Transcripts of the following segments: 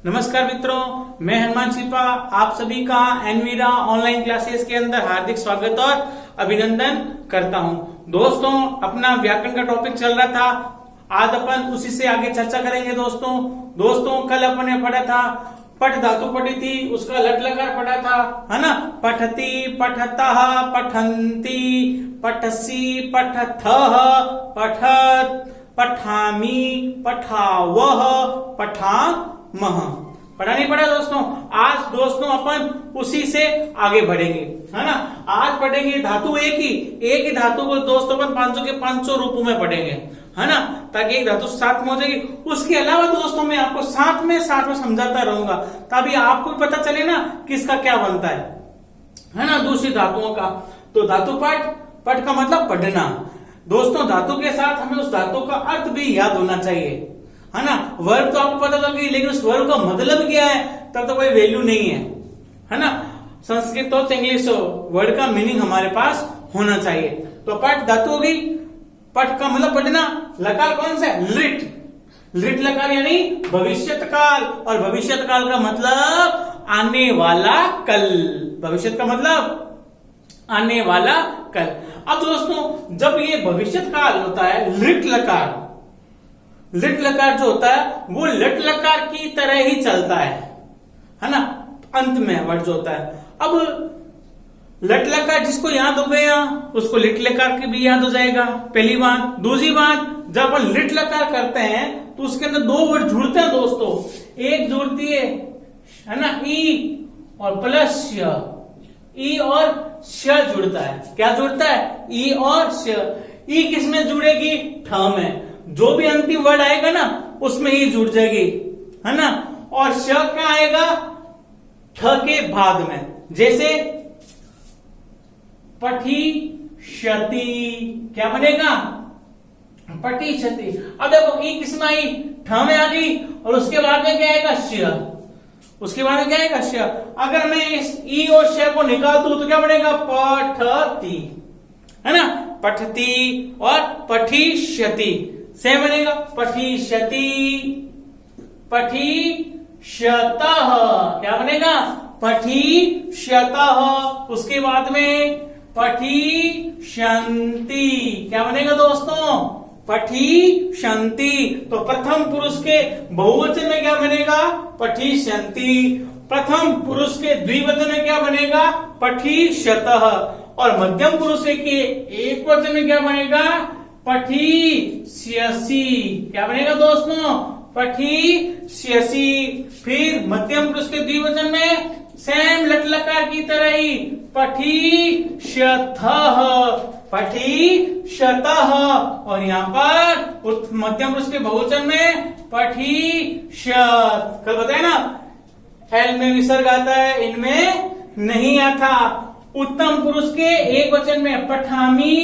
नमस्कार मित्रों, मैं हनुमान छिपा आप सभी का एनवीरा ऑनलाइन क्लासेस के अंदर हार्दिक स्वागत और अभिनंदन करता हूं। दोस्तों, अपना व्याकरण का टॉपिक चल रहा था, आज अपन उसी से आगे चर्चा करेंगे। दोस्तों कल अपन ने पढ़ा था, पठ धातु पढ़ी थी, उसका लट लकार पढ़ा था, है ना। पठती, पठतः, पठन्ति, पठसी, पठथः, पठत, पठामि, पठावः, पठामः। पढ़ा नहीं पढ़ा दोस्तों? आज दोस्तों अपन उसी से आगे बढ़ेंगे, है ना। आज पढ़ेंगे धातु एक ही धातु को दोस्तों अपन 500 के 500 रूपों में पढ़ेंगे, है ना, ताकि एक धातु साथ में हो जाएगी। उसके अलावा दोस्तों मैं आपको साथ में समझाता रहूंगा, तभी आपको पता चले ना किसका क्या बनता है ना, दूसरी धातुओं का। तो धातु पठ का मतलब पढ़ना। दोस्तों धातु के साथ हमें उस धातु का अर्थ भी याद होना चाहिए, है ना। वर्ब तो आपको पता चल गई, लेकिन उस वर्ब का मतलब क्या है तब तो कोई वैल्यू नहीं है ना। संस्कृत हो इंग्लिश हो, वर्ड का मीनिंग हमारे पास होना चाहिए। तो पठ धातु हो गई, पठ का मतलब पढ़ना। लकार कौन सा है? लिट लकार यानी भविष्यत काल, और भविष्यत काल का मतलब आने वाला कल। भविष्यत का मतलब आने वाला कल। अब दोस्तों जब ये भविष्यत काल होता है, लिट लकार जो होता है वो लट लकार की तरह ही चलता है ना, अंत में वर्ड जो होता है। अब लट लकार जिसको याद हो गया उसको लिट लकार की भी याद हो जाएगा, पहली बात। दूसरी बात, जब अपन लिट लकार करते हैं तो उसके अंदर दो वर्ड जुड़ते हैं दोस्तों। एक जुड़ती है ना ई और प्लस ई और श जुड़ता है। क्या जुड़ता है? ई और श। ई किसमें जुड़ेगी? ठ में। जो भी अंतिम वर्ड आएगा ना उसमें ही जुड़ जाएगी, है ना। और श क्या आएगा? ठ के बाद में। जैसे पठिष्यति, क्या बनेगा? पठिष्यति। अब देखो ई किसमें आई? ठ में आ गई, और उसके बाद में क्या आएगा? श। उसके बाद में क्या आएगा? श। अगर मैं इस ई और श को निकाल दूं तो क्या बनेगा? पठती, है ना। पठती और पठिष्यति से बनेगा पठिष्यति, पठिष्यतः, क्या बनेगा? पठिष्यतः। उसके बाद में पठिष्यन्ति, क्या बनेगा दोस्तों? पठिष्यन्ति। तो प्रथम पुरुष के बहुवचन में क्या बनेगा? पठिष्यन्ति। प्रथम पुरुष के द्विवचन में क्या बनेगा? पठिष्यतः। और मध्यम पुरुष के एक वचन में क्या बनेगा? पठिष्यसि, क्या बनेगा दोस्तों? पठिष्यसि। फिर मध्यम पुरुष के द्विवचन में सेम लट लकार की तरह ही पठिष्यथः, पठिष्यतः। और यहाँ पर मध्यम पुरुष के बहुवचन में पठिष्यत। कल बताया ना, एल में विसर्ग आता है, इनमें नहीं आता। उत्तम पुरुष के एक वचन में पठामी,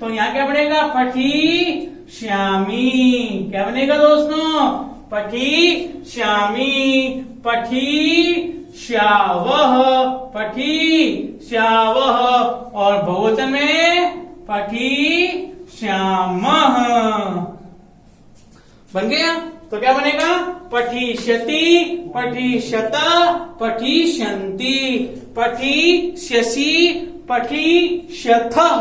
तो यहाँ क्या बनेगा? पठिष्यामि। क्या बनेगा दोस्तों? पठिष्यामि। पठिष्यावः, पठिष्यावः। और बहुवचन में पठिष्यामः। बन गया? तो क्या बनेगा? पठिष्यति, पठिष्यत, पठिष्यन्ति, पठिष्यसि, पठिष्यथः।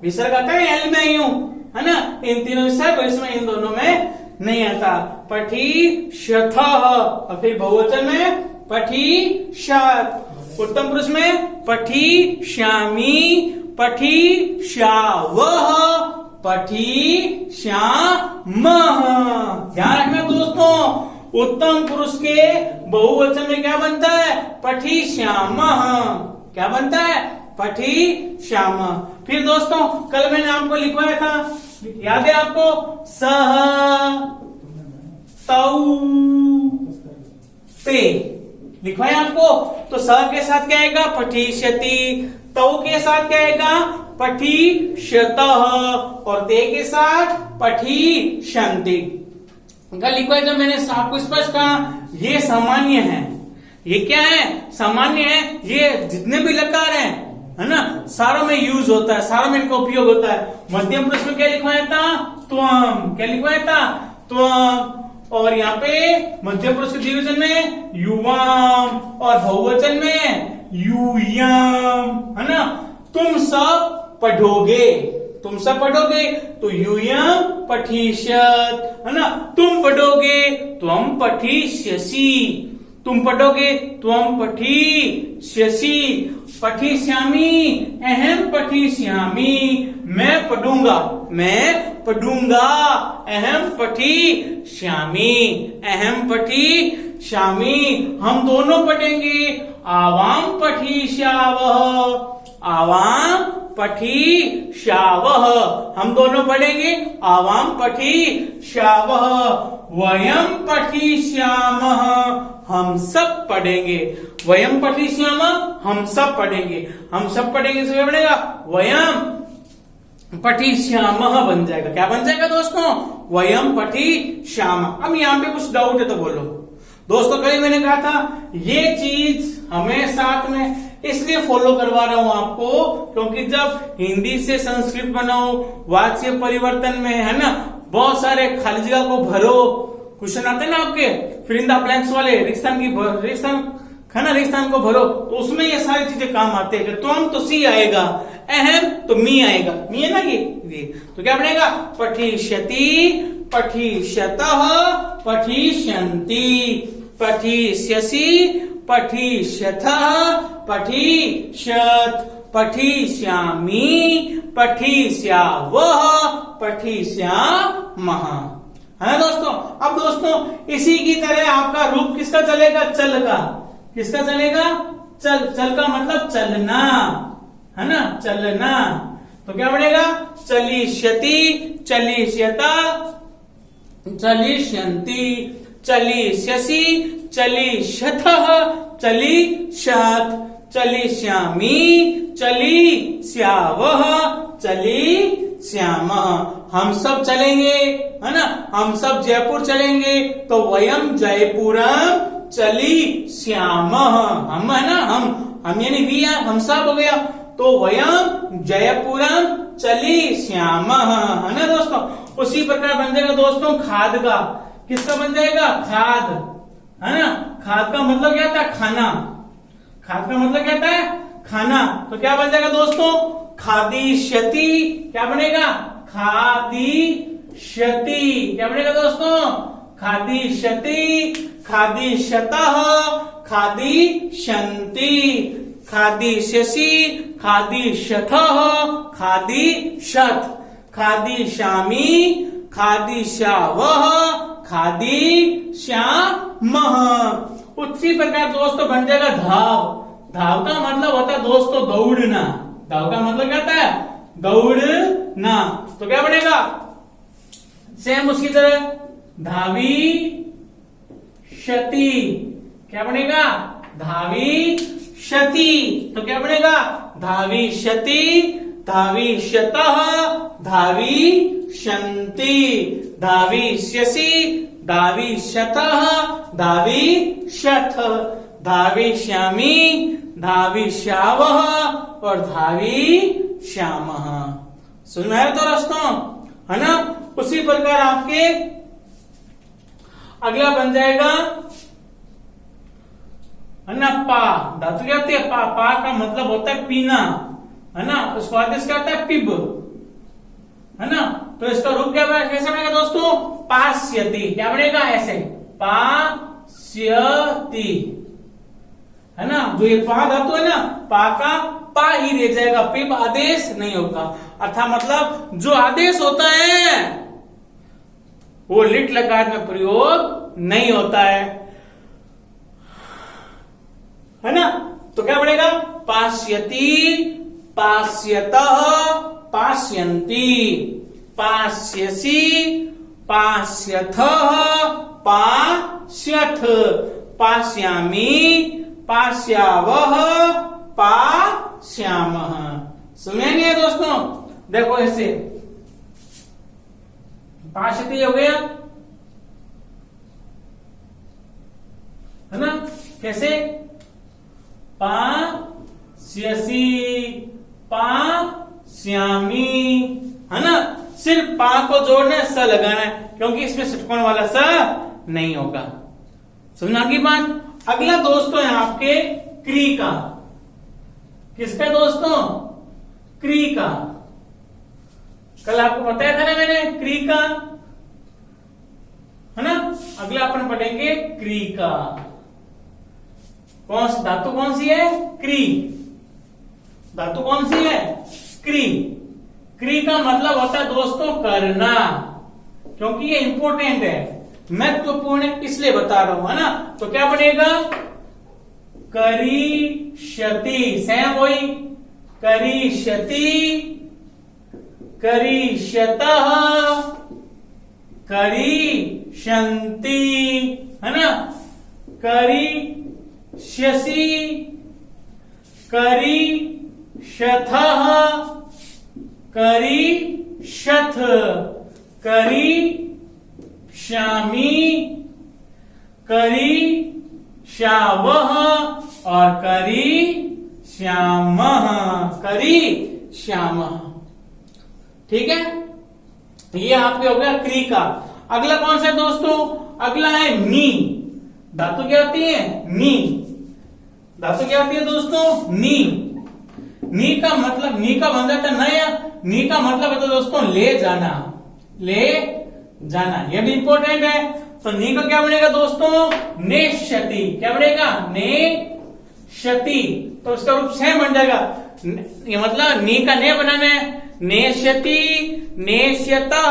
विसर्ग आता है एल में यूं, है ना। इन तीनों विसर्ग, इसमें इन दोनों में नहीं आता। पठिष्यथः। और फिर बहुवचन में पठिष्यत्। उत्तम पुरुष में पठिष्यामि, पठिष्यावः, पठिष्यामः। ध्यान रखना दोस्तों, उत्तम पुरुष के बहुवचन में क्या बनता है? पठिष्यामः। क्या बनता है? पठिष्यामः। फिर दोस्तों कल मैंने आपको लिखवाया था, याद है आपको? सह, तौ, ते लिखवाया आपको। तो सह के साथ क्या आएगा? पठिष्यति। तौ के साथ क्या आएगा? पठिष्यतः। और ते के साथ पठिष्यन्ति। कल लिखवाया जब मैंने आपको स्पष्ट कहा, ये सामान्य है। ये क्या है? सामान्य है। ये जितने भी लकार हैं, है ना, सारों में यूज होता है, सारों में इनका उपयोग होता है। मध्यम पुरुष में क्या लिखवाया था? त्वम। क्या लिखवाया था? त्वम। और यहाँ पे मध्य पुरुष के द्विवचन में युवाम और बहुवचन में यूयम, है ना। तुम सब पढ़ोगे, तुम सब पढ़ोगे तो यूयम पठिष्यत, है ना। तुम पढ़ोगे त्वम पठिष्यसि, तुम पढ़ोगे त्वम पठिष्यसि। पठिष्यामि अहम पठिष्यामि, मैं पढ़ूंगा, मैं पढ़ूंगा। अहम पठिष्यामि, अहम पठिष्यामि, हम दोनों पढ़ेंगे। आवाम पठिष्यावः, आवाम पठिष्यावः, हम दोनों पढ़ेंगे। आवाम पठिष्यावः। वयम पठिष्यामः, हम सब पढ़ेंगे। वयम पठिष्यामः, हम सब पढ़ेंगे। हम सब पढ़ेंगे, सब पढ़ेगा। वयम पठिष्यामः बन जाएगा। क्या बन जाएगा दोस्तों? वयम पठिष्यामः। अब यहाँ पे कुछ डाउट है तो बोलो। दोस्तों कल मैंने कहा था ये चीज हमें साथ में इसलिए फॉलो करवा रहा हूं आपको, क्योंकि जब हिंदी से संस्कृत बनाओ, वाच्य परिवर्तन में, है ना, बहुत सारे खाली जगह को भरो, क्वेश्चन आते हैं ना आपके फिल इन द ब्लैंक्स वाले, रेगिस्तान है ना, रेगिस्तान को भरो, तो उसमें ये सारी चीजें काम आते हैं। तुम तो सी आएगा, अहम तो मी आएगा, मी है ना ये तो क्या बनेगा? पठिष्यति, पठिष्यतः, पठिष्यन्ति, पठिष्यसि, पठिष्यथः, पठिष्यत्, पठिष्यामि, पठिष्यावः, पठिष्यामः, है ना दोस्तों। अब दोस्तों इसी की तरह आपका रूप किसका चलेगा? चल का। किसका चलेगा? चल। चल का मतलब चलना, है ना, चलना। तो क्या बनेगा? चलिष्यति, चलिष्यता, चलिष्यन्ति, चलिष्यसि, चलिष्यथः, चलिष्यत्, चलिष्यामि, चलिष्यावः, चलिष्यामः। हम सब चलेंगे, है ना, हम सब जयपुर चलेंगे, तो वयम जयपुरम चलिष्यामः। हम, है ना, हम यानी वी, हम सब हो गया, तो वयम जयपुरम चलिष्यामः, है ना दोस्तों। उसी प्रकार बन जाएगा दोस्तों खाद का। किसका बन जाएगा? खाद, है ना। खाद का मतलब क्या था? खाना। खाद का मतलब क्या था? खाना। तो क्या बन जाएगा दोस्तों? खादिष्यति। क्या बनेगा? खादिष्यति। क्या बनेगा दोस्तों? खादिष्यति, खादिष्यतः, खादिष्यन्ति, खादिष्यसि, खादिष्यथः, खादिष्यत्, खादिष्यामि, खादिष्यावः, खादिष्यामः। उसी प्रकार दोस्तों बन जाएगा धाव। धाव का मतलब होता है दोस्तों दौड़ना। धाव का मतलब क्या होता है? दौड़ना। तो क्या बनेगा? सेम उसकी तरह धावी शती। क्या बनेगा? धावी शती। तो क्या बनेगा? धावी शती, धावी शतः, धावी शन्ति, धाविष्यसि, धाविष्यतः, धाविष्यथ, धाविष्यामि, धाविष्यावः और धाविष्यामः। समझ में आया तो दोस्तों, है ना। उसी प्रकार आपके अगला बन जाएगा, है ना, पा। धातु क्या होती है? पा। पा का मतलब होता है पीना, है ना। उसको आदेश क्या होता है? पिब, है ना। तो इसका रूप क्या बनेगा? कैसे बनेगा दोस्तों? पास्यति। क्या बनेगा? ऐसे पास्यति, है ना। जो ये पा धातु है ना, पा का पा ही रह जाएगा, पिब आदेश नहीं होगा। अर्थात मतलब जो आदेश होता है वो लिट लकार में प्रयोग नहीं होता है ना। तो क्या बनेगा? पास्यति, पास्यतः, पास्यन्ति, पास्यसि, पास्यथः, पास्यथ, पास्यामि, पास्यावः, पास्यामः। समझ नहीं है दोस्तों? देखो ऐसे पास्यति हो गया, है ना। कैसे? पास्यसि, पास्यामि, है ना। सिर्फ पा को जोड़ना है, स लगाना है, क्योंकि इसमें षटकोण वाला स नहीं होगा। सुना की बात। अगला दोस्तों है आपके क्री का। किसका दोस्तों? क्री का। कल आपको बताया था ना मैंने क्री का, है ना। अगला अपन पढ़ेंगे क्री का। कौन सी धातु कौन सी है? क्री। धातु कौन सी है? क्री। क्री का मतलब होता है दोस्तों करना, क्योंकि ये इंपॉर्टेंट है, महत्वपूर्ण है, इसलिए बता रहा हूं, है ना। तो क्या बनेगा? करिष्यति। सेम वही करिष्यति, करिष्यतः, करिष्यन्ति, है ना। करिष्यसि, करिष्यथः, करिष्यथ, करिष्यामि, करिष्यावः और करिष्यामः, करिष्यामः। ठीक है, ये आपके हो गया क्री का। अगला कौन सा है दोस्तों? अगला है नी। धातु क्या होती है? नी। धातु क्या होती है दोस्तों? नी। नी का मतलब, नी का बन जाता है नया। नी का मतलब है तो दोस्तों ले जाना, ले जाना। ये भी इंपॉर्टेंट है। तो नी का क्या बनेगा दोस्तों? नेष्यति। क्या बनेगा? नेष्यति। तो इसका रूप सेम बन जाएगा। ये मतलब नी का ने बनाना है। नेष्यति, नेष्यतः,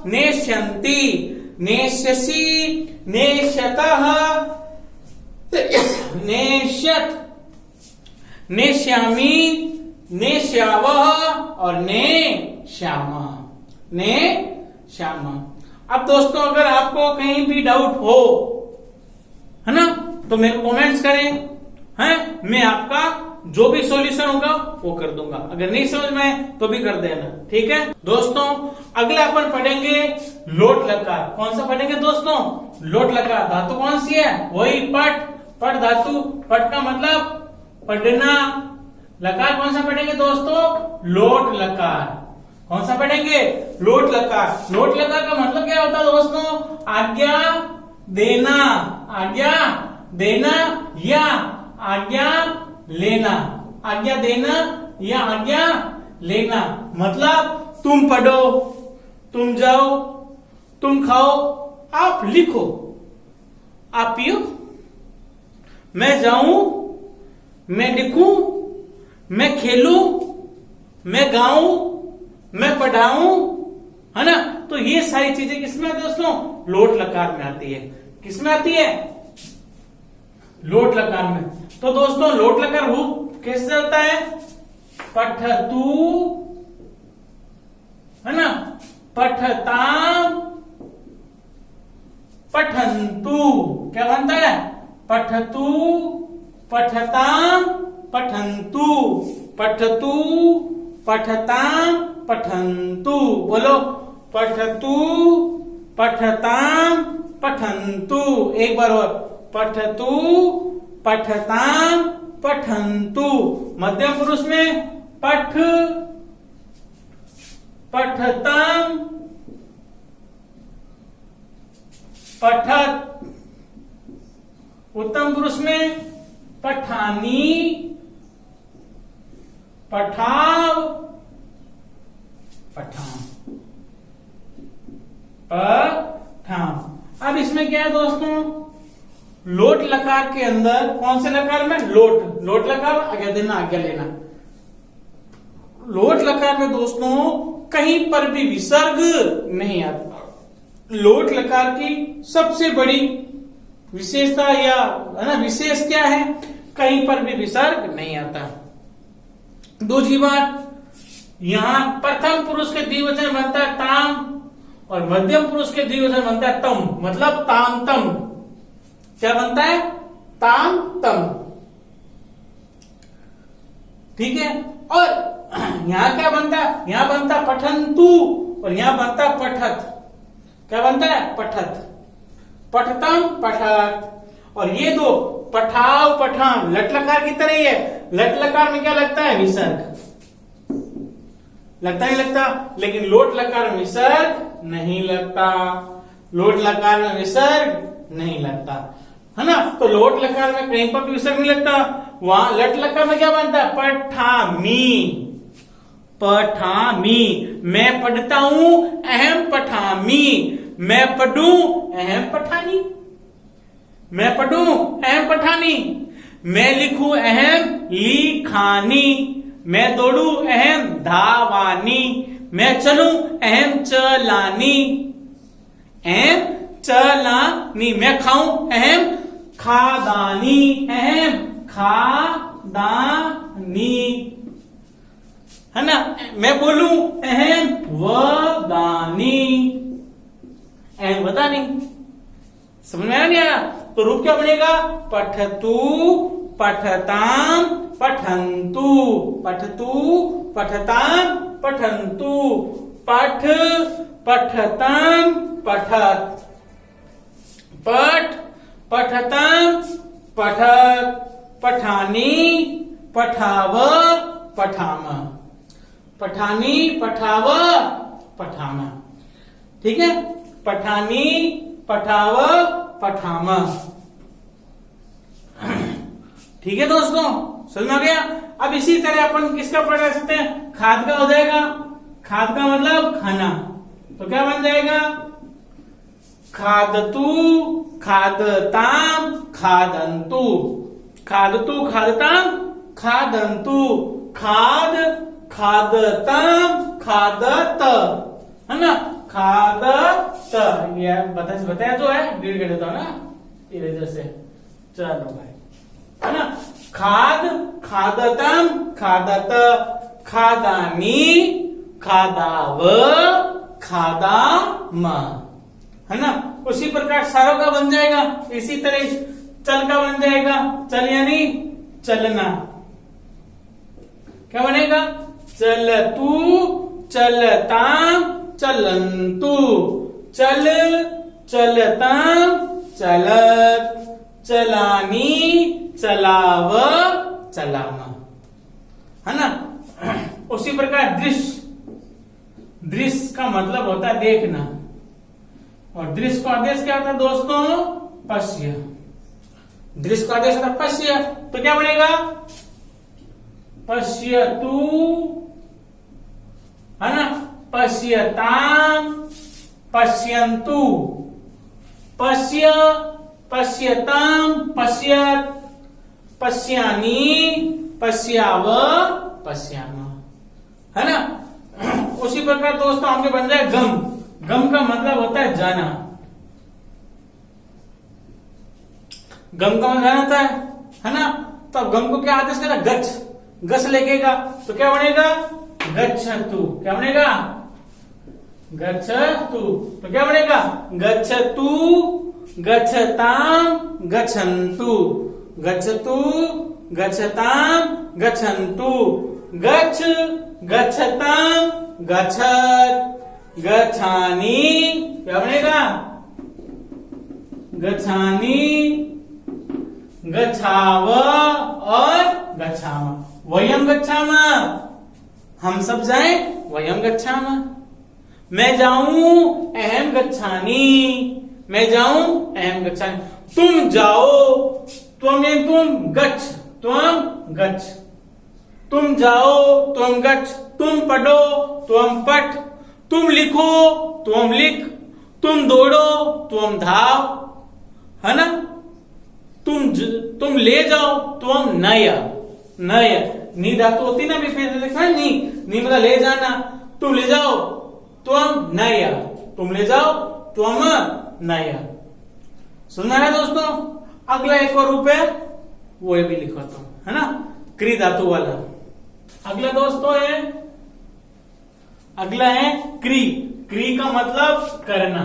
नेष्यन्ति, नेष्यसि, नेष्यतः, नेष्यथ, नेष्यामि, नेष्यावः और नेष्यामः, नेष्यामः। अब दोस्तों अगर आपको कहीं भी डाउट हो, है ना, तो मेरे कमेंट्स करें, हैं, मैं आपका जो भी सॉल्यूशन होगा वो कर दूंगा। अगर नहीं समझ में तो भी कर देना, ठीक है दोस्तों। अगला अपन पढ़ेंगे लोट लकार। कौन सा पढ़ेंगे दोस्तों? लोट लकार। धातु कौन सी है? वही पट। पट धातु। पट का मतलब पढ़ना। लकार कौन सा पढ़ेंगे दोस्तों? लोट लकार। कौन सा पढ़ेंगे? लोट लकार। लोट लकार का मतलब क्या होता है दोस्तों? आज्ञा देना, आज्ञा देना या आज्ञा लेना। आज्ञा देना या आज्ञा लेना मतलब तुम पढ़ो, तुम जाओ, तुम खाओ, आप लिखो, आप पियो, मैं जाऊं, मैं लिखूं, मैं खेलूं, मैं गाऊं, मैं पढ़ाऊं, है ना। तो ये सारी चीजें किसमें आती है दोस्तों? लोट लकार में आती है। किसमें आती है? लोट लकार में। तो दोस्तों लोट लकार रूप कैसे चलता है? पठतु, है ना, पठताम, पठन्तु। क्या बनता है? पठतु, पठताम, पठन्तु, पठतु, पठताम, पठन्तु। बोलो, पठतु, पठताम, पठन्तु। एक बार और, पठतु, पठताम, पठन्तु। मध्यम पुरुष में पठ, पठताम, पठत। उत्तम पुरुष में पठानी, पठाव, पठाम, पठाम। अब इसमें क्या है दोस्तों? लोट लकार के अंदर कौन से लकार में? लोट। लोट लकार आज्ञा देना, आज्ञा लेना। लोट लकार में दोस्तों कहीं पर भी विसर्ग नहीं आता। लोट लकार की सबसे बड़ी विशेषता या है ना विशेष क्या है? कहीं पर भी विसर्ग नहीं आता। दूसरी बात, यहां प्रथम पुरुष के द्विवचन बनता है ताम और मध्यम पुरुष के द्विवचन बनता है तम, मतलब ताम तम। क्या बनता है? ताम तम। ठीक है। और यहां क्या बनता है? यहां बनता पठन्तु और यहां बनता पठत। क्या बनता है? पठत। पठतम, पठत। और ये दो पठाव, पठाम लट लकार की तरह ही है। लट लकार में क्या लगता है? विसर्ग लगता नहीं लगता, लेकिन लोट लकार में विसर्ग नहीं लगता। लोट लकार में विसर्ग नहीं लगता, है ना। तो लोट लकार में कहीं पर भी विसर्ग नहीं लगता। वहां लट लकार में क्या बनता है? पठामी, पठामी। मैं पढ़ता हूं, अहम पठामी। मैं पढ़ूं, अहम पठानी। मैं पढ़ूं, अहम पठानी। मैं लिखूं, अहम लिखानी। मैं दौड़ूं, अहम धावानी। मैं चलूं, अहम चलानी, अहम चलानी। मैं खाऊं, अहम खादानी, अहम खादानी, है ना। मैं बोलूं, अहम वदानी, अहम वदानी। समझ में आया नहीं आया? तो रूप क्या बनेगा? पठतु, पठताम, पठन्तु। पठतु, पठताम, पठन्तु। पठ, पठताम, पठत। पठ, पठताम, पठत। पठानी, पठाव, पठाम। पठानी, पठाव, पठाम। ठीक है, पठानी, पठाव, पठाम। ठीक है दोस्तों, समझ में आ गया। अब इसी तरह अपन किसका पढ़ सकते हैं? खाद का हो जाएगा। खाद का मतलब खाना, तो क्या बन जाएगा? खादतु, खादताम, खादन्तु। खादतु, खादताम, खादन्तु। खाद, खादताम, खादत, है ना। खादत, ये बताया तो है, डिलीट कर देता हूं ना इरेजर से। चलो भाई, है ना। खाद, खादतम, खादत। खादानी, खादाव, खादाम, है ना। उसी प्रकार सारों का बन जाएगा। इसी तरह चल का बन जाएगा। चल यानी चलना। क्या बनेगा? चलतु, चलताम, चलन्तु। चल, चलताम, चलत। चलानी, चलाव, चलाम, है ना। उसी प्रकार दृश्य, दृश्य का मतलब होता है देखना, और दृश्य का आदेश क्या होता है दोस्तों? पश्य। दृश्य का आदेश होता है पश्य, तो क्या बनेगा? पश्यतु, है ना। पश्यताम, पश्यन्तु। पश्य, पश्यताम, पश्यत। पश्यानि, पश्याव, पश्याम, है ना। उसी प्रकार दोस्तों आगे बन जाए गम। गम का मतलब होता है जाना। गम का मतलब जाना होता है ना। तो गम को क्या आदेश करना? गच्छ, गच लेकेगा, तो क्या बनेगा? गच्छतु। क्या बनेगा? गच्छतु। तो क्या बनेगा? गच्छतु, गच्छताम, गच्छन्तु। गच्छतु, गच्छताम, गच्छन्तु। गच्छ, गच्छताम, गच्छत। गच्छानि, क्या बनेगा? गच्छानि, गच्छाव और गच्छाम। वयम गच्छाम, हम सब जाएं, वयम गच्छाम। मैं जाऊं, अहम गच्छानि। मैं जाऊं, अहम गच्छानि। तुम जाओ, तुम गच्छ, तुम गच्छ। तुम जाओ, तुम गच्छ। तुम पढ़ो, तुम पठ। तुम लिखो, तुम लिख। तुम दौड़ो, तुम धाव, है ना। तुम ले जाओ, तुम नय। नय, नी धातु होती ना, भी फिर लिखा है नी। नी मतलब ले जाना। तुम ले जाओ, तुम नय। तुम ले जाओ, तुम नय। सुनना है दोस्तों। अगला एक और रूप है, वो भी लिखवाता हूं, है ना। क्री धातु वाला। अगला दोस्तों है, अगला है क्री। क्री का मतलब करना।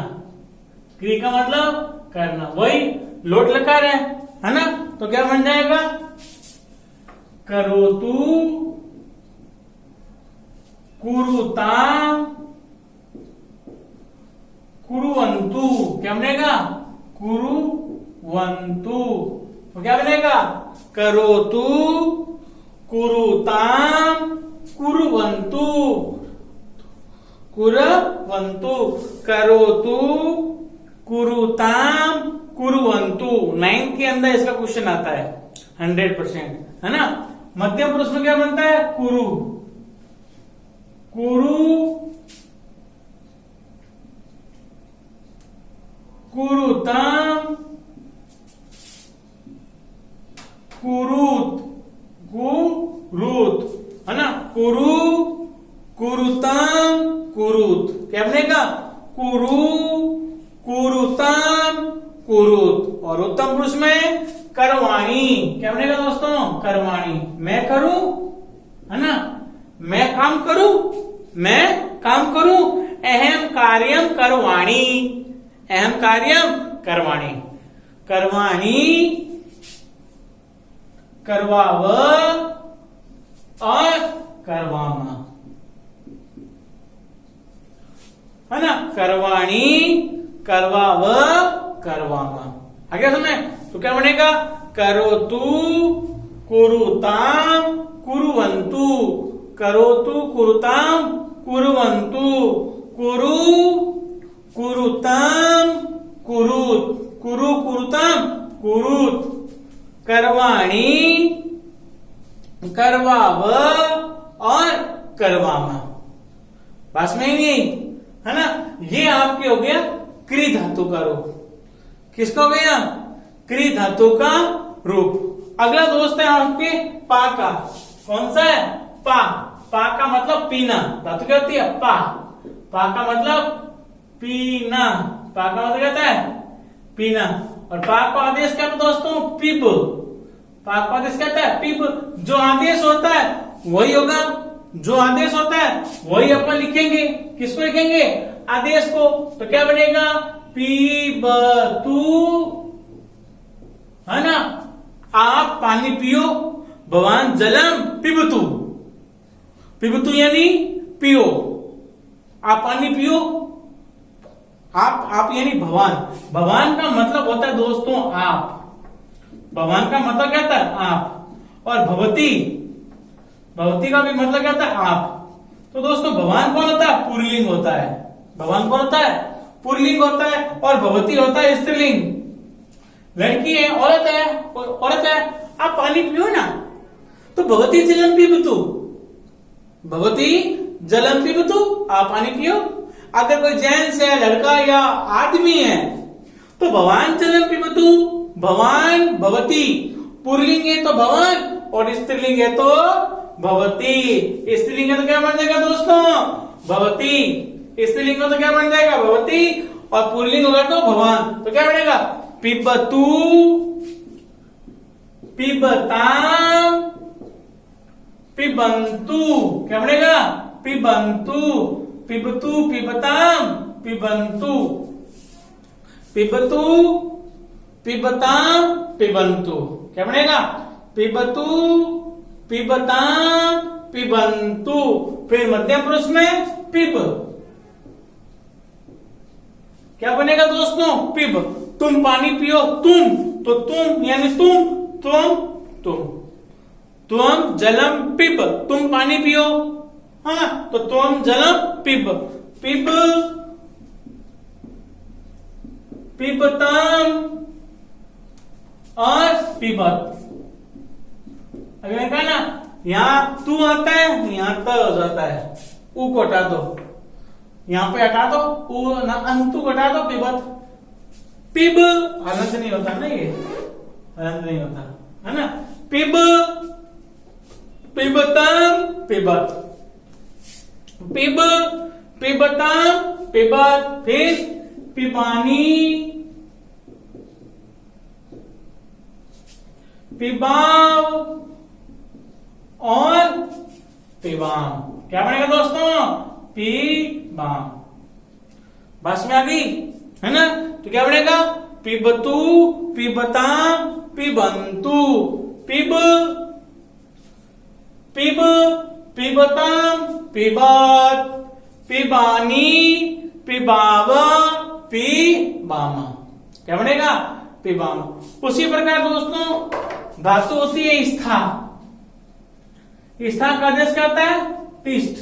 क्री का मतलब करना, वही लोट लकार है ना। तो क्या बन जाएगा? करोतु, कुरुताम, कुरुवन्तु। क्या बनेगा? कुरुवन्तु। तो क्या बनेगा? करोतु, कुरुताम, कुरुवन्तु। कुरुवन्तु। करोतु, कुरुताम कुरुवंतु। 9th के अंदर इसका क्वेश्चन आता है 100%, है ना। मध्यम पुरुष में क्या बनता है? कुरु, कुरुताम कुरुत, है ना। कुरुताम कुरुत, क्या बनेगा? कुरुताम कुरुत। और उत्तम पुरुष में करवाणी, क्या बनेगा दोस्तों? करवाणी। मैं करूं, है ना, मैं काम करूं, अहम कार्यम करवाणी, अहम कार्यम करवाणी, करवाव और करवामा, है ना। करवाणी, करवाव, करवामा। आगे सुने तो क्या बनेगा? करोतु कुरुताम कुरुवंतु, करोतु कुरुताम कुरुवंतु, कुरुताम कुरुत, कुरुताम कुरुत, करवाणी, करवाव और करवामा। बस में ही नहीं, है ना। ये आपके हो गया क्रि धातु का रूप। किसका हो गया? क्रि धातु का रूप। अगला दोस्त है आपके पा का। कौन सा है? पा। पा का मतलब पीना। धातु क्या होती है? पा। पा का मतलब पीना। पा का मतलब क्या है? पीना। और पा का आदेश क्या है दोस्तों? पिब। पा का आदेश क्या है? पिब। जो आदेश होता है वही होगा, जो आदेश होता है वही अपन लिखेंगे। किसको लिखेंगे? आदेश को। तो क्या बनेगा? पीबतु, है ना। आप पानी पियो, भवान जलम पिबतु। पिबतु यानी पियो, आप पानी पियो। आप यानी भगवान। भगवान का मतलब होता है दोस्तों आप। भगवान का मतलब क्या होता है? आप। और भवती, भवती का भी मतलब क्या होता है? आप। तो दोस्तों भगवान कौन होता है? पुल्लिंग होता है। भगवान कौन होता है? पुल्लिंग होता है। और भवती होता है स्त्रीलिंग। लड़की है, औरत है, औरत है, आप पानी पियो ना। तो भवती जलम पिबतु, भवती जलम पिबतु, आप पानी पियो। अगर कोई जेंट्स है, लड़का या आदमी है तो भवान जलम पिबतु, भवान भवती। पुल्लिंग है तो भवान और स्त्रीलिंग है तो भवती। स्त्रीलिंग है तो क्या बन जाएगा दोस्तों? भवती। स्त्रीलिंग हो तो क्या बन जाएगा? भवती। और पुल्लिंग होगा तो भगवान। तो क्या बनेगा? पिबतु, पिबताम, पिबंतु। क्या बनेगा? पिबंतु, पिबतु, पिबताम, पिबंतु, पिबतु, पिबताम, पिबंतु। क्या बनेगा? पिबतु, पिबताम, पिबंतु। फिर मध्यम पुरुष में पिब। क्या बनेगा दोस्तों? पिब। तुम पानी पियो, तुम। तो तुम यानी तुम जलम पिब, तुम पानी पियो। हाँ, तो तुम जलम पिब, पिब, पिबताम और पिबत। अभी मैंने कहा ना, यहां तू आता है, यहां त हो जाता है। ऊ को हटा दो, यहां पे हटा दो ऊ ना, अंतु को हटा दो, पिबत। पिब हलंत नहीं होता ना, ये हलंत नहीं होता, है ना। पिब, पिबताम, पिबत, पिब, पिबताम, पिबत। फिर पिबानी, पिबाव और पिबाम। क्या बनेगा दोस्तों? पिबाम। बस में आ गई, है ना। तो क्या बनेगा? पिबतु, पिबताम, पिबंतु। पिब, पिब, पिबताम, पिबत, पिबानी, पिबाव, पिबामा। क्या बनेगा? पिबामा। उसी प्रकार दोस्तों धातु होती है स्था। स्था का आदेश क्या होता है? तिष्ठ।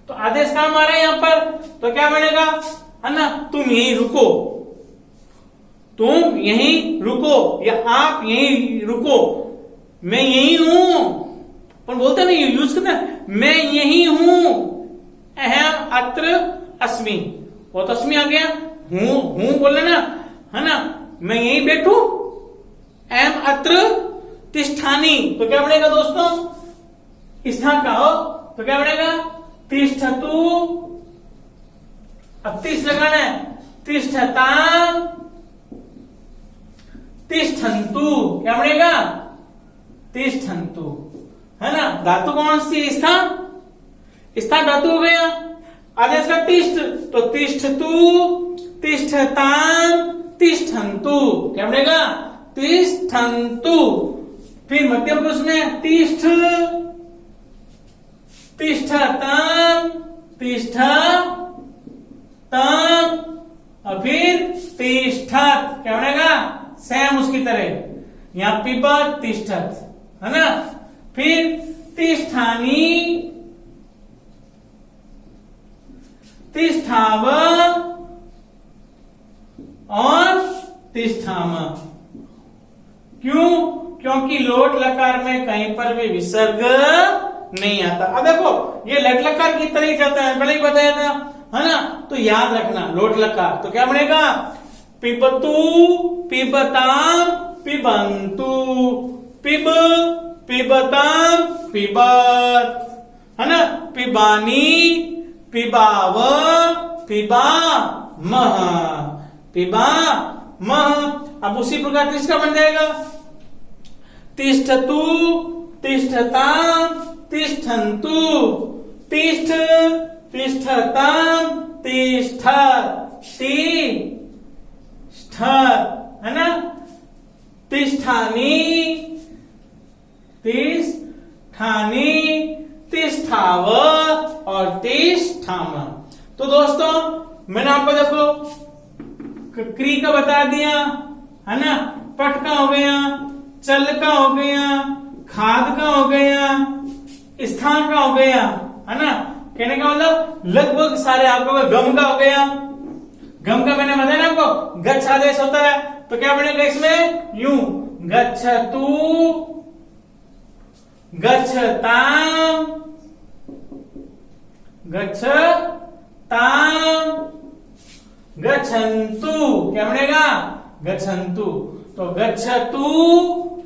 तो आदेश काम आ रहा है यहां पर, तो क्या बनेगा? है ना, तुम यहीं रुको, तुम यहीं रुको, या आप यहीं रुको, मैं यहीं हूं, पर बोलते नहीं, यूज करना, मैं यहीं हूं, अहम अत्र अस्मि, वो तो अस्मि आ गया, हूं बोलना ना, है ना, मैं यहीं बैठू, अहम अत्र तिष्ठानी, तो क्या बनेगा दोस्तों, स्थान का हो तो क्या बनेगा, तिष्ठतु, अब तिष्ठ लगाना है, तिष्ठताम, तिष्ठन्तु, क्या बनेगा, तिष्ठन्तु, है ना, धातु कौन सी, स्थान, स्थान धातु हो गया, आदेश का तिष्ठ, तो तिष्ठतु, तिष्ठताम, तिष्ठन्तु, क्या बनेगा, तिष्ठन्तु, फिर मध्य पुरुष में तिष्ठ, तिष्ठताम, तिष्ठतम, और फिर तिष्ठत, क्या बनेगा, सेम उसकी तरह, यहां पिबत तिष्ठत, है ना, फिर तिष्ठानी, तिष्ठाव और तिष्ठाम, क्यों, क्योंकि लोट लकार में कहीं पर भी विसर्ग नहीं आता। अब देखो ये लट लकार की तरह ही चलता है, पहले ही बताया था, है ना, तो याद रखना लोट लकार, तो क्या बनेगा, पिबतु, पिबताम, पिबंतु, पिब, पिबताम, पिबत, है ना, पिबानी, पिबाव, पिबामह, पिबामह। अब उसी प्रकार किसका बन जाएगा, तिष्ठतु, तिष्ठताम, तिष्ठन्तु, तिष्ठ, तिष्ठताम, तिष्ठत, तिष्ठ, है ना, तिष्ठानी, तिष्ठानी, तिष्ठाव और तिष्ठाम। तो दोस्तों मैंने आपको देखो क्री का बता दिया, है ना, पट का हो गया, चल का हो गया, खाद का हो गया, स्थान का हो गया, है ना, कहने का मतलब लगभग सारे आपको, गम का हो गया, गम का मैंने बताया ना आपको, गच्छ आदेश होता है, तो क्या बनेगा इसमें, यूं, गच्छतु, गच्छताम, गच्छताम, गच्छन्तु, क्या बनेगा, गच्छन्तु, तो गच्छतु,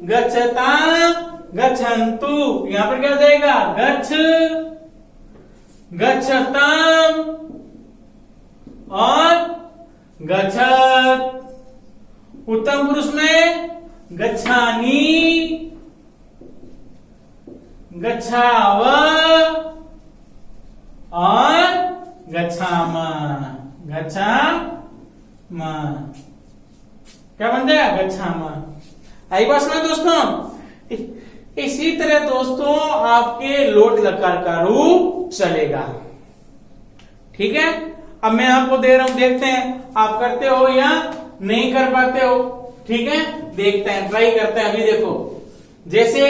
गच्छताम, गच्छन्तु, यहां पर क्या हो जाएगा, गच्छ, गच्छताम और गच्छत। उत्तम पुरुष में गच्छानी, गच्छाव और गच्छाम, गच्छाम, क्या बन जाएगा, गच्छाम। आई बात समझ दोस्तों, इसी तरह दोस्तों आपके लोट लकार का रूप चलेगा, ठीक है। अब मैं आपको दे रहा हूं, देखते हैं आप करते हो या नहीं कर पाते हो, ठीक है, देखते हैं, ट्राई करते हैं। अभी देखो जैसे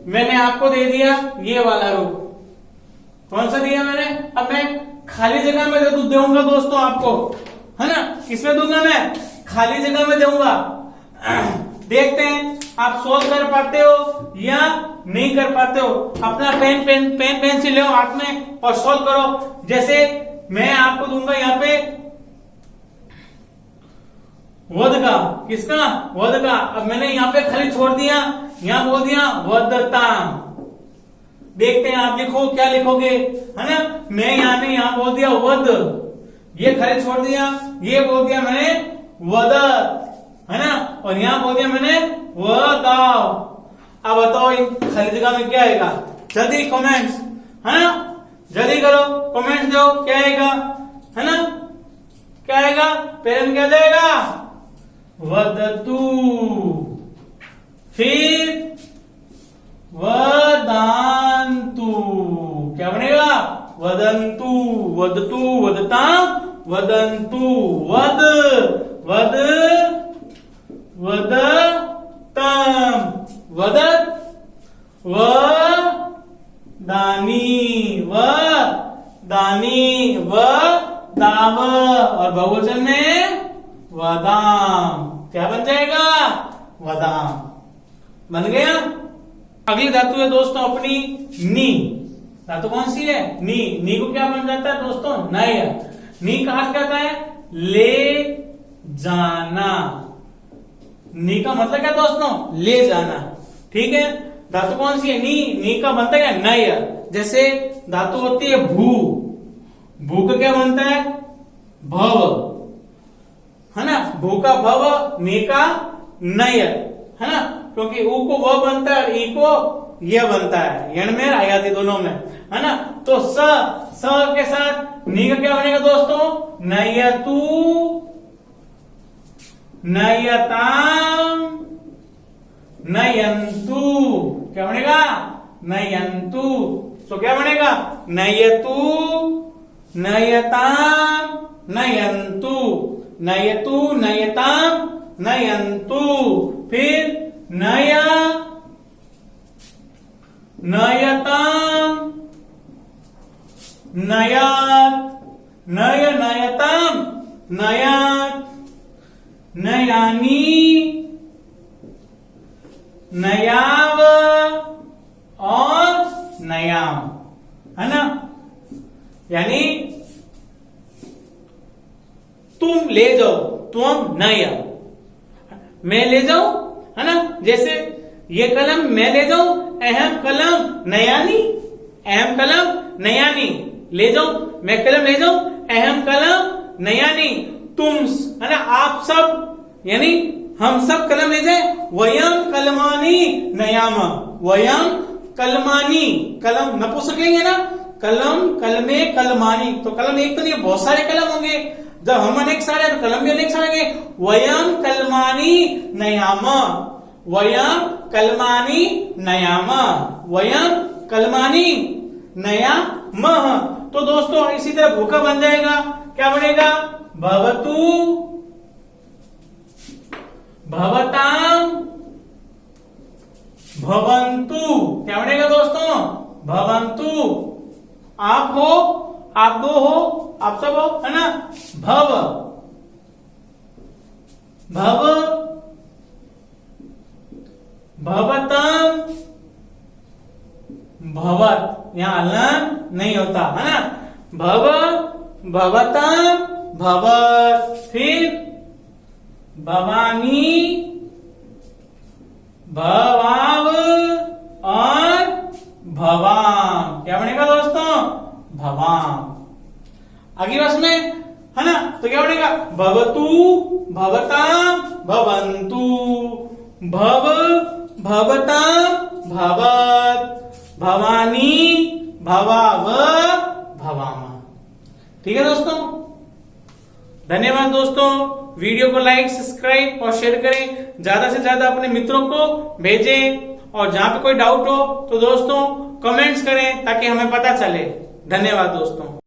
मैंने आपको दे दिया ये वाला रूप, कौन सा दिया मैंने, अब मैं खाली जगह में दूंगा दोस्तों आपको, है ना, किसमें दूंगा मैं, खाली जगह में दूंगा। देखते हैं आप सोल्व कर पाते हो या नहीं कर पाते हो। अपना पेन पेंसिल लो हाथ में और सोल्व करो। जैसे मैं आपको दूंगा यहाँ पे वध का, किसका, वध का। अब मैंने यहाँ पे खाली छोड़ दिया, यहाँ बोल दिया वधताम। देखते हैं आप लिखो क्या लिखोगे, है ना। मैं यहाँ ने यहाँ बोल दिया वध, ये खाली छोड़ दिया, ये बोल दिया मैंने वध, है ना, और यहाँ बोल दिया मैंने वदाव। अब बताओ इन खाली जगह में क्या आएगा, जल्दी कमेंट्स, है ना, जल्दी करो कमेंट्स दो, क्या आएगा, है ना, क्या आएगा, पहले में क्या जाएगा वदतु, फिर वदांतु, क्या बनेगा वदंतु, वदतु, वदताम, वदंतु, वद, वद, वदतम, वदत, वदानी, वदानी, वदानी, दाव, और बहुवचन में वदाम। क्या बन जाएगा? वदाम। बन गया। अगली धातु है दोस्तों अपनी नी। धातु कौन सी है? नी। नी को क्या बन जाता है दोस्तों? नय। नी कहा जाता है? ले जाना। नी का मतलब क्या दोस्तों? ले जाना। ठीक है। धातु कौन सी है? नी। नी का बनता है नय। जैसे धातु होती है भू। भू का क्या बनता है? भव, है ना। भू का भव, नी का नय, है ना। क्योंकि ऊ को व बनता है, ई को यह बनता है, यण में आयाति दोनों में, है ना। तो स के साथ नी का क्या बनेगा दोस्तों? नयतु, नयताम, नयंतु। क्या बनेगा? नयंतु। तो क्या बनेगा? नयतु, नयताम, नयंतु। नयतु, नयताम, नयंतु। फिर नया, नयताम, नयात, नय, नयताम, नयात, नयानी, नयाव और नयाम, है ना। यानी तुम ले जाओ, तुम नया, मैं ले जाऊं, है ना। जैसे ये कलम मैं ले जाऊं, अहम कलम नयानी, अहम कलम नयानी, ले जाऊं, मैं कलम ले जाऊं, अहम कलम नयानी। तुम, है ना, आप सब, यानी हम सब कलम ले जाए, वयम कलमानी नयाम, वयम कलमानी, कलम नपुंसकलिंग है ना, कलम, कलमे, कलमानी। तो कलम एक तो नहीं, बहुत सारे कलम होंगे। जब हम अनेक सारे तो कलम भी अनेक सारे होंगे। वयम कलमानी नयाम, वयम कलमानी नयाम, वयम कलमानी नयाम। तो दोस्तों इसी तरह भूखा बन जाएगा। क्या बनेगा? भवतु, भवताम, भवंतु। क्या बनेगा दोस्तों? भवंतु। आप हो, आप दो हो, आप सब हो, है ना। भव, भव, भवतम, भवत, यहां हलन नहीं होता, है ना। भव, भवतम, भवत। फिर भवानी, भवाव और भवाम। क्या बनेगा दोस्तों? भवाम। अगली वर्ष में, है ना, तो क्या बनेगा? भवतु, भवताम, भवंतु, भव, भवताम, भवत, भवानी, भवाव, भवामा। ठीक है दोस्तों, धन्यवाद दोस्तों। वीडियो को लाइक, सब्सक्राइब और शेयर करें, ज्यादा से ज्यादा अपने मित्रों को भेजें, और जहां पे कोई डाउट हो तो दोस्तों कमेंट्स करें ताकि हमें पता चले। धन्यवाद दोस्तों।